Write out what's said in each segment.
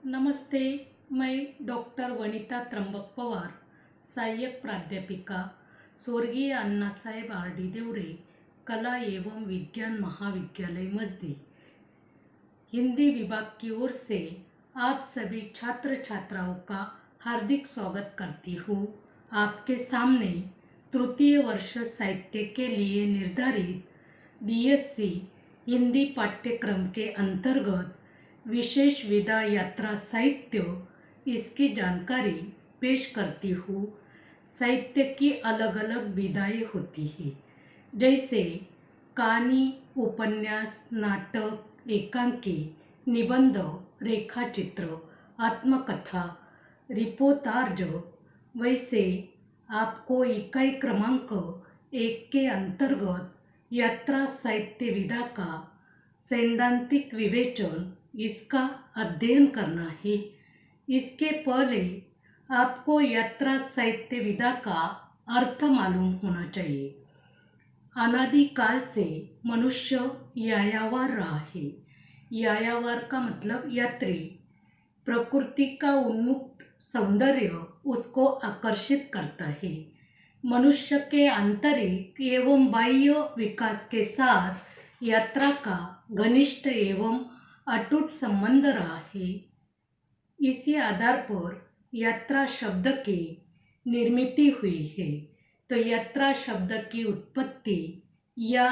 नमस्ते। मैं डॉक्टर वनिता त्र्यंबक पवार, सहायक प्राध्यापिका, स्वर्गीय अन्ना साहेब आर.डी. देवरे, कला एवं विज्ञान महाविद्यालय मस्दी, हिंदी विभाग की ओर से आप सभी छात्र छात्राओं का हार्दिक स्वागत करती हूँ। आपके सामने तृतीय वर्ष साहित्य के लिए निर्धारित बीएससी हिंदी पाठ्यक्रम के अंतर्गत विशेष विदा यात्रा साहित्य इसकी जानकारी पेश करती हूँ। साहित्य की अलग अलग विधाएं होती हैं, जैसे कहानी, उपन्यास, नाटक, एकांकी, निबंध, रेखाचित्र, आत्मकथा, रिपोर्ताज। वैसे आपको इकाई क्रमांक 1 के अंतर्गत यात्रा साहित्य विधा का सैद्धांतिक विवेचन इसका अध्ययन करना है। इसके पहले आपको यात्रा साहित्य विधा का अर्थ मालूम होना चाहिए। अनादिकाल से मनुष्य यायावर रहा है। यायावर का मतलब यात्री। प्रकृति का उन्मुक्त सौंदर्य उसको आकर्षित करता है। मनुष्य के आंतरिक एवं बाह्य विकास के साथ यात्रा का घनिष्ठ एवं अटूट संबंध रहा है। इसी आधार पर यात्रा शब्द की निर्मिति हुई है। तो यात्रा शब्द की उत्पत्ति या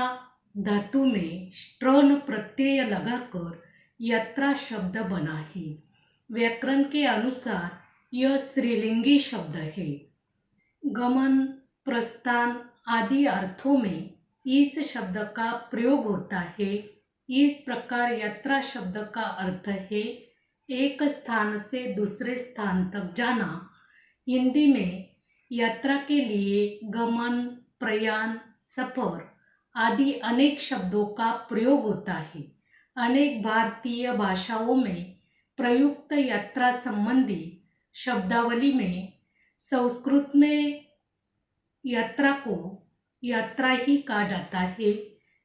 धातु में स्ट्रन प्रत्यय लगाकर यात्रा शब्द बना है। व्याकरण के अनुसार यह स्त्रीलिंगी शब्द है। गमन, प्रस्थान आदि अर्थों में इस शब्द का प्रयोग होता है। इस प्रकार यात्रा शब्द का अर्थ है एक स्थान से दूसरे स्थान तक जाना। हिंदी में यात्रा के लिए गमन, प्रयाण, सफर आदि अनेक शब्दों का प्रयोग होता है। अनेक भारतीय भाषाओं में प्रयुक्त यात्रा संबंधी शब्दावली में संस्कृत में यात्रा को यात्रा ही कहा जाता है,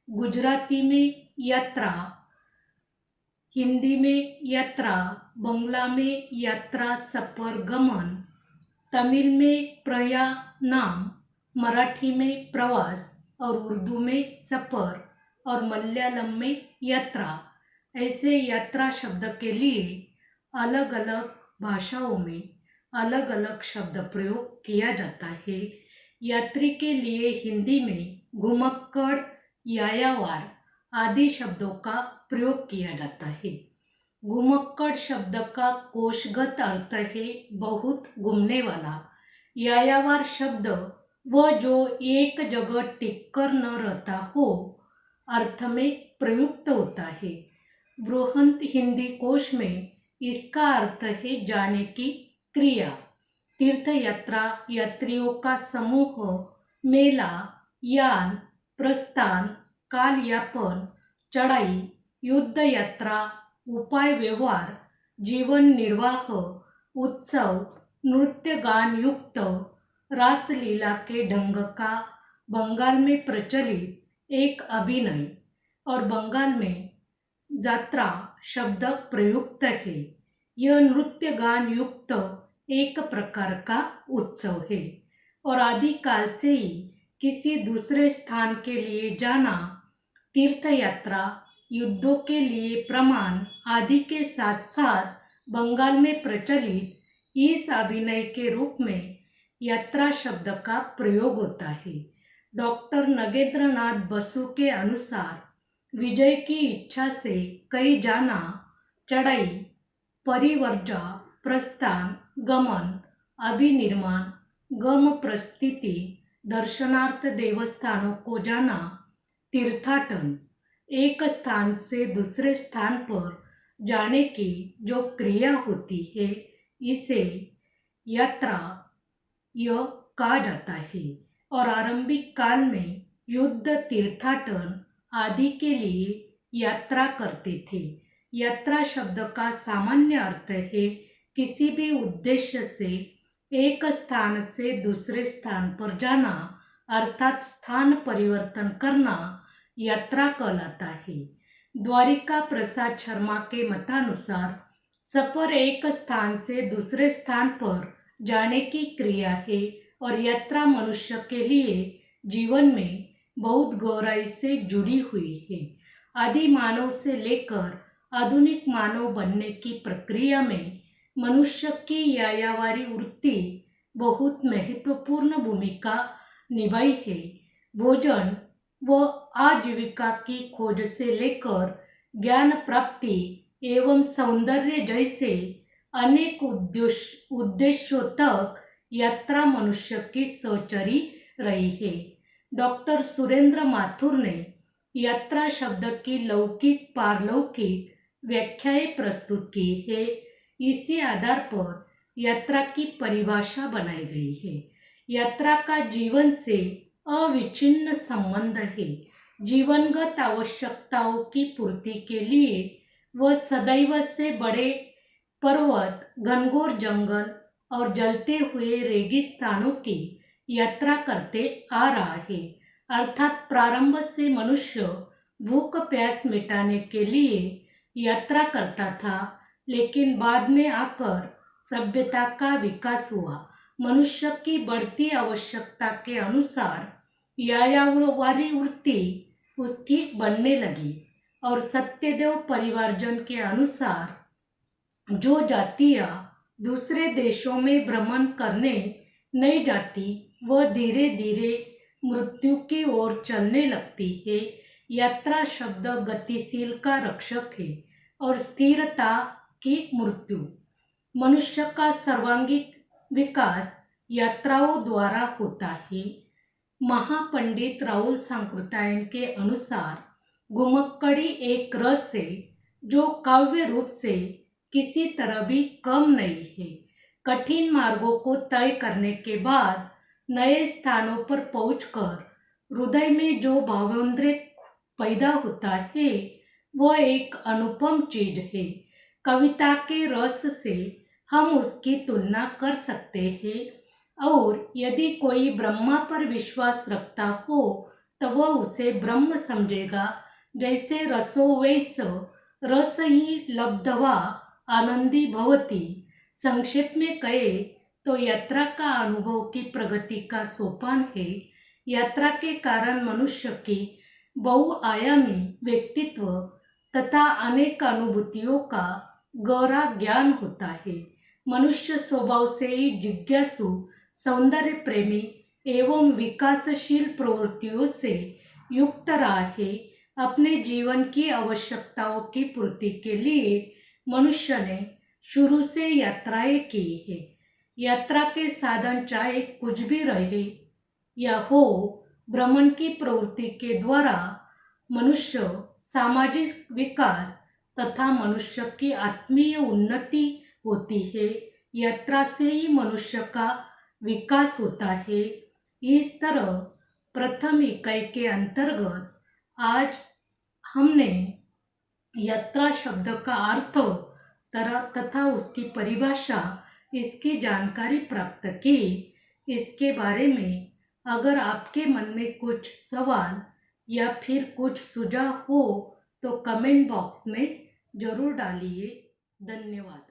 गुजराती में यात्रा, हिंदी में यात्रा, बंगला में यात्रा सफर गमन, तमिल में प्रयाणाम, मराठी में प्रवास और उर्दू में सफर और मलयालम में यात्रा। ऐसे यात्रा शब्द के लिए अलग अलग भाषाओं में अलग अलग शब्द प्रयोग किया जाता है। यात्री के लिए हिंदी में घुमक्कड़, यायावर आदि शब्दों का प्रयोग किया जाता है। घुमक्कड़ शब्द का कोशगत अर्थ है बहुत घूमने वाला। यायावर शब्द वह जो एक जगह टिककर न रहता हो अर्थ में प्रयुक्त होता है। बृहत हिंदी कोश में इसका अर्थ है जाने की क्रिया। तीर्थ यात्रा यात्रियों का समूह, मेला, यान, प्रस्थान, काल यापन, चढ़ाई, युद्ध यात्रा, उपाय व्यवहार, जीवन निर्वाह, उत्सव, नृत्य गान युक्त, रासलीला के ढंग का बंगाल में प्रचलित एक अभिनय और बंगाल में जात्रा शब्द प्रयुक्त है। यह नृत्य गान युक्त एक प्रकार का उत्सव है और आदिकाल से ही किसी दूसरे स्थान के लिए जाना, तीर्थ यात्रा, युद्धों के लिए प्रमाण आदि के साथ साथ बंगाल में प्रचलित इस अभिनय के रूप में यात्रा शब्द का प्रयोग होता है। डॉक्टर नगेंद्रनाथ बसु के अनुसार विजय की इच्छा से कहीं जाना, चढ़ाई, परिवर्जा, प्रस्थान, गमन, अभिनिर्माण, गम प्रस्थिति, दर्शनार्थ देवस्थानों को जाना, तीर्थाटन, एक स्थान से दूसरे स्थान पर जाने की जो क्रिया होती है इसे यात्रा यह कहा जाता है। और आरंभिक काल में युद्ध, तीर्थाटन आदि के लिए यात्रा करते थे। यात्रा शब्द का सामान्य अर्थ है किसी भी उद्देश्य से एक स्थान से दूसरे स्थान पर जाना अर्थात स्थान परिवर्तन करना यात्रा कहलाता है। द्वारिका प्रसाद शर्मा के मतानुसार सफर एक स्थान से दूसरे स्थान पर जाने की क्रिया है और यात्रा मनुष्य के लिए जीवन में बहुत गहराई से जुड़ी हुई है। आदि मानव से लेकर आधुनिक मानव बनने की प्रक्रिया में मनुष्य की यायावारी वृत्ति बहुत महत्वपूर्ण भूमिका निभाई है। भोजन व आजीविका की खोज से लेकर ज्ञान प्राप्ति एवं सौंदर्य जैसे अनेक उद्देश्यों तक यात्रा मनुष्य की सहचरी रही है। डॉक्टर सुरेंद्र माथुर ने यात्रा शब्द की लौकिक पारलौकिक व्याख्याएं प्रस्तुत की है। इसी आधार पर यात्रा की परिभाषा बनाई गई है। यात्रा का जीवन से अविच्छिन्न संबंध है। जीवनगत आवश्यकताओं की पूर्ति के लिए वह सदैव से बड़े पर्वत, घनघोर जंगल और जलते हुए रेगिस्तानों की यात्रा करते आ रहा है। अर्थात प्रारंभ से मनुष्य भूख प्यास मिटाने के लिए यात्रा करता था, लेकिन बाद में आकर सभ्यता का विकास हुआ। मनुष्य की बढ़ती आवश्यकता के अनुसार यायावारी वृत्ति उसकी बनने लगी और सत्यदेव परिवारजन के अनुसार जो जातियां दूसरे देशों में भ्रमण करने नहीं जाती वह धीरे धीरे मृत्यु की ओर चलने लगती है। यात्रा शब्द गतिशील का रक्षक है और स्थिरता की मृत्यु। मनुष्य का सर्वांगीण विकास यात्राओं द्वारा होता है। महापंडित राहुल सांकृत्यायन के अनुसार घुमक्कड़ी एक रस है जो काव्य रूप से किसी तरह भी कम नहीं है। कठिन मार्गों को तय करने के बाद नए स्थानों पर पहुंचकर हृदय में जो भावोद्रेक पैदा होता है वह एक अनुपम चीज है। कविता के रस से हम उसकी तुलना कर सकते हैं और यदि कोई ब्रह्मा पर विश्वास रखता हो तो वह उसे ब्रह्म समझेगा। जैसे रसो वैस रस ही लब्ध्वा आनंदी भवति। संक्षेप में कहे तो यात्रा का अनुभव की प्रगति का सोपान है। यात्रा के कारण मनुष्य की बहुआयामी व्यक्तित्व तथा अनेक अनुभूतियों का गहरा ज्ञान होता है। मनुष्य स्वभाव से ही जिज्ञासु, सौंदर्य प्रेमी एवं विकासशील प्रवृत्तियों से युक्त रहा है। अपने जीवन की आवश्यकताओं की पूर्ति के लिए मनुष्य ने शुरू से यात्राएं की है। यात्रा के साधन चाहे कुछ भी रहे या हो, भ्रमण की प्रवृत्ति के द्वारा मनुष्य सामाजिक विकास तथा मनुष्य की आत्मीय उन्नति होती है। यात्रा से ही मनुष्य का विकास होता है। इस तरह प्रथम इकाई के अंतर्गत आज हमने यात्रा शब्द का अर्थ तथा उसकी परिभाषा, इसकी जानकारी प्राप्त की। इसके बारे में अगर आपके मन में कुछ सवाल या फिर कुछ सुझाव हो तो कमेंट बॉक्स में जरूर डालिए। धन्यवाद।